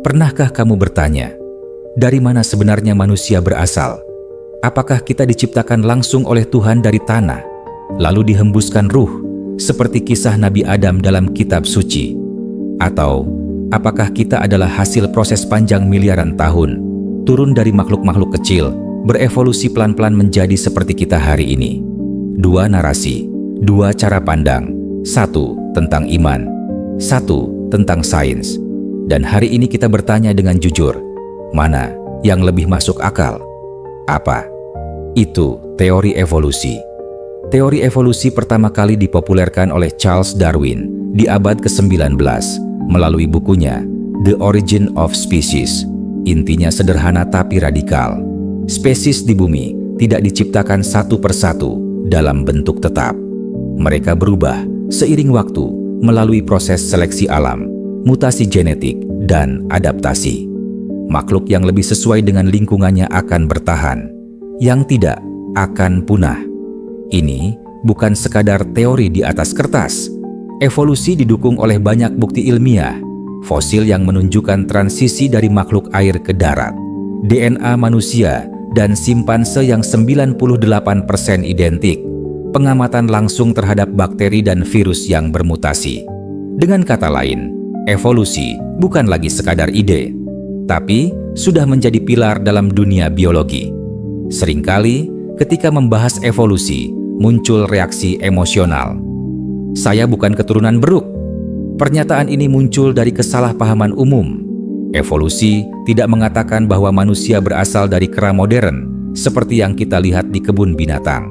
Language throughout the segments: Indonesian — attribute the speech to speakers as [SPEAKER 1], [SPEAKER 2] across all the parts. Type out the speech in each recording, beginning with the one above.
[SPEAKER 1] Pernahkah kamu bertanya, dari mana sebenarnya manusia berasal? Apakah kita diciptakan langsung oleh Tuhan dari tanah, lalu dihembuskan ruh, seperti kisah Nabi Adam dalam kitab suci? Atau, apakah kita adalah hasil proses panjang miliaran tahun, turun dari makhluk-makhluk kecil, berevolusi pelan-pelan menjadi seperti kita hari ini? Dua narasi, dua cara pandang, satu tentang iman, satu tentang sains. Dan hari ini kita bertanya dengan jujur, mana yang lebih masuk akal? Apa? Itu teori evolusi. Teori evolusi pertama kali dipopulerkan oleh Charles Darwin di abad ke-19 melalui bukunya The Origin of Species. Intinya sederhana tapi radikal. Spesies di bumi tidak diciptakan satu persatu dalam bentuk tetap. Mereka berubah seiring waktu melalui proses seleksi alam, mutasi genetik, dan adaptasi. Makhluk yang lebih sesuai dengan lingkungannya akan bertahan, yang tidak akan punah. Ini bukan sekadar teori di atas kertas. Evolusi didukung oleh banyak bukti ilmiah, fosil yang menunjukkan transisi dari makhluk air ke darat, DNA manusia dan simpanse yang 98% identik, pengamatan langsung terhadap bakteri dan virus yang bermutasi. Dengan kata lain, evolusi bukan lagi sekadar ide, tapi sudah menjadi pilar dalam dunia biologi. Seringkali ketika membahas evolusi, muncul reaksi emosional. Saya bukan keturunan beruk. Pernyataan ini muncul dari kesalahpahaman umum. Evolusi tidak mengatakan bahwa manusia berasal dari kera modern, seperti yang kita lihat di kebun binatang.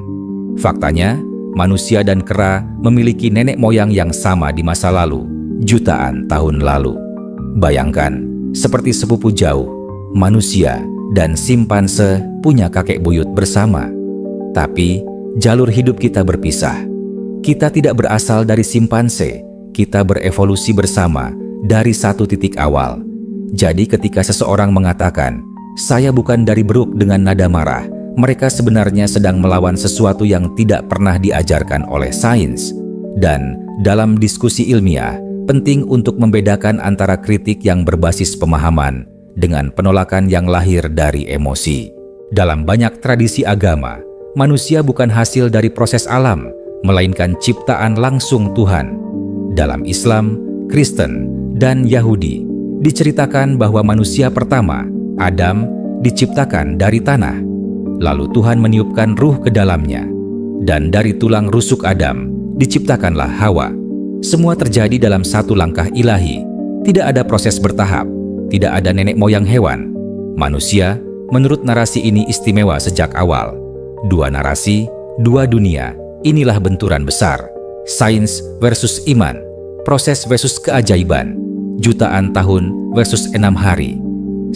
[SPEAKER 1] Faktanya, manusia dan kera memiliki nenek moyang yang sama di masa lalu, jutaan tahun lalu. Bayangkan, seperti sepupu jauh, manusia dan simpanse punya kakek buyut bersama. Tapi, jalur hidup kita berpisah. Kita tidak berasal dari simpanse, kita berevolusi bersama dari satu titik awal. Jadi ketika seseorang mengatakan, saya bukan dari beruk dengan nada marah, mereka sebenarnya sedang melawan sesuatu yang tidak pernah diajarkan oleh sains. Dan dalam diskusi ilmiah, penting untuk membedakan antara kritik yang berbasis pemahaman dengan penolakan yang lahir dari emosi. Dalam banyak tradisi agama, manusia bukan hasil dari proses alam, melainkan ciptaan langsung Tuhan. Dalam Islam, Kristen, dan Yahudi, diceritakan bahwa manusia pertama, Adam, diciptakan dari tanah. Lalu Tuhan meniupkan ruh ke dalamnya, dan dari tulang rusuk Adam, diciptakanlah Hawa. Semua terjadi dalam satu langkah ilahi. Tidak ada proses bertahap, tidak ada nenek moyang hewan. Manusia, menurut narasi ini istimewa sejak awal. Dua narasi, dua dunia, inilah benturan besar. Sains versus iman, proses versus keajaiban, jutaan tahun versus 6 hari.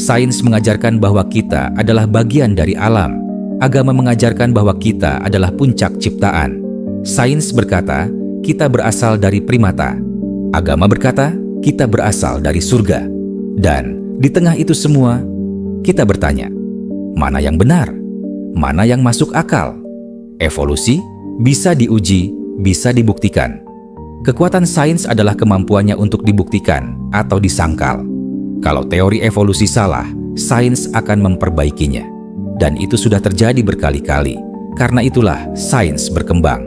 [SPEAKER 1] Sains mengajarkan bahwa kita adalah bagian dari alam. Agama mengajarkan bahwa kita adalah puncak ciptaan. Sains berkata, kita berasal dari primata. Agama berkata, kita berasal dari surga. Dan di tengah itu semua, kita bertanya, mana yang benar? Mana yang masuk akal? Evolusi bisa diuji, bisa dibuktikan. Kekuatan sains adalah kemampuannya untuk dibuktikan atau disangkal. Kalau teori evolusi salah, sains akan memperbaikinya. Dan itu sudah terjadi berkali-kali. Karena itulah sains berkembang.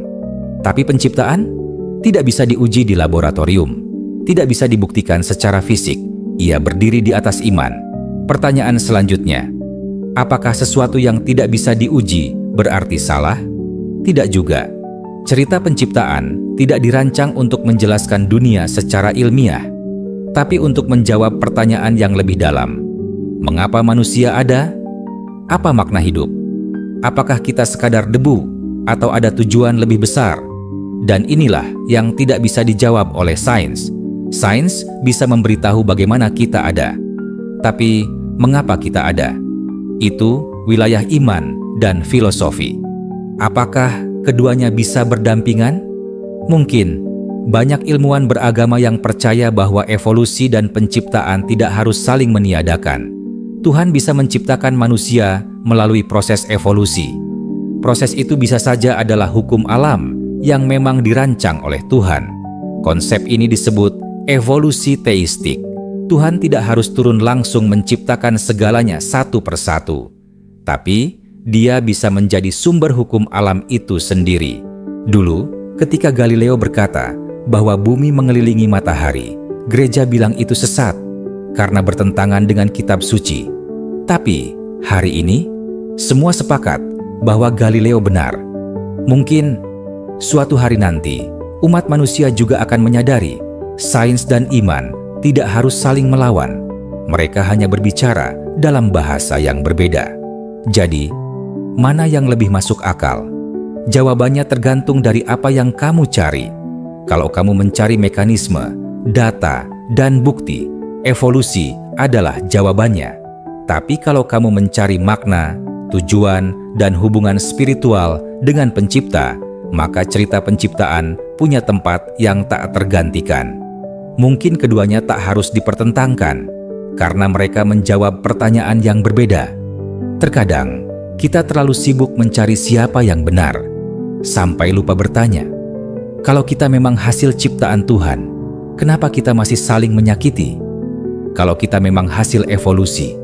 [SPEAKER 1] Tapi penciptaan tidak bisa diuji di laboratorium, tidak bisa dibuktikan secara fisik. Ia berdiri di atas iman. Pertanyaan selanjutnya, apakah sesuatu yang tidak bisa diuji berarti salah? Tidak juga. Cerita penciptaan tidak dirancang untuk menjelaskan dunia secara ilmiah, tapi untuk menjawab pertanyaan yang lebih dalam. Mengapa manusia ada? Apa makna hidup? Apakah kita sekadar debu atau ada tujuan lebih besar? Dan inilah yang tidak bisa dijawab oleh sains. Sains bisa memberitahu bagaimana kita ada. Tapi, mengapa kita ada? Itu wilayah iman dan filosofi. Apakah keduanya bisa berdampingan? Mungkin. Banyak ilmuwan beragama yang percaya bahwa evolusi dan penciptaan tidak harus saling meniadakan. Tuhan bisa menciptakan manusia melalui proses evolusi. Proses itu bisa saja adalah hukum alam yang memang dirancang oleh Tuhan. Konsep ini disebut evolusi teistik. Tuhan tidak harus turun langsung menciptakan segalanya satu persatu, tapi Dia bisa menjadi sumber hukum alam itu sendiri. Dulu, ketika Galileo berkata bahwa bumi mengelilingi matahari, gereja bilang itu sesat karena bertentangan dengan kitab suci. Tapi hari ini, semua sepakat bahwa Galileo benar. Mungkin suatu hari nanti, umat manusia juga akan menyadari sains dan iman tidak harus saling melawan. Mereka hanya berbicara dalam bahasa yang berbeda. Jadi, mana yang lebih masuk akal? Jawabannya tergantung dari apa yang kamu cari. Kalau kamu mencari mekanisme, data, dan bukti, evolusi adalah jawabannya. Tapi kalau kamu mencari makna, tujuan, dan hubungan spiritual dengan pencipta, maka cerita penciptaan punya tempat yang tak tergantikan. Mungkin keduanya tak harus dipertentangkan, karena mereka menjawab pertanyaan yang berbeda. Terkadang, kita terlalu sibuk mencari siapa yang benar, sampai lupa bertanya, kalau kita memang hasil ciptaan Tuhan, kenapa kita masih saling menyakiti? Kalau kita memang hasil evolusi,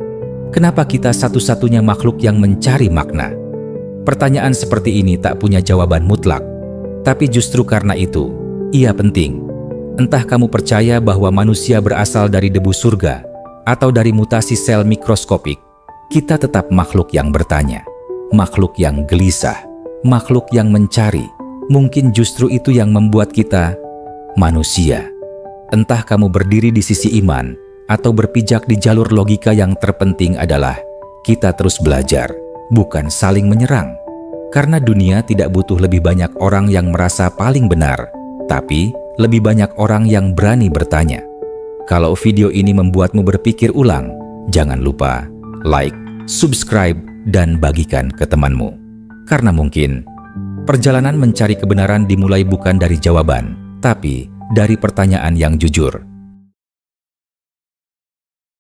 [SPEAKER 1] kenapa kita satu-satunya makhluk yang mencari makna? Pertanyaan seperti ini tak punya jawaban mutlak, tapi justru karena itu, ia penting. Entah kamu percaya bahwa manusia berasal dari debu surga atau dari mutasi sel mikroskopik, kita tetap makhluk yang bertanya, makhluk yang gelisah, makhluk yang mencari. Mungkin justru itu yang membuat kita manusia. Entah kamu berdiri di sisi iman atau berpijak di jalur logika, yang terpenting adalah kita terus belajar, bukan saling menyerang. Karena dunia tidak butuh lebih banyak orang yang merasa paling benar, tapi lebih banyak orang yang berani bertanya. Kalau video ini membuatmu berpikir ulang, jangan lupa like, subscribe, dan bagikan ke temanmu. Karena mungkin perjalanan mencari kebenaran dimulai bukan dari jawaban, tapi dari pertanyaan yang jujur.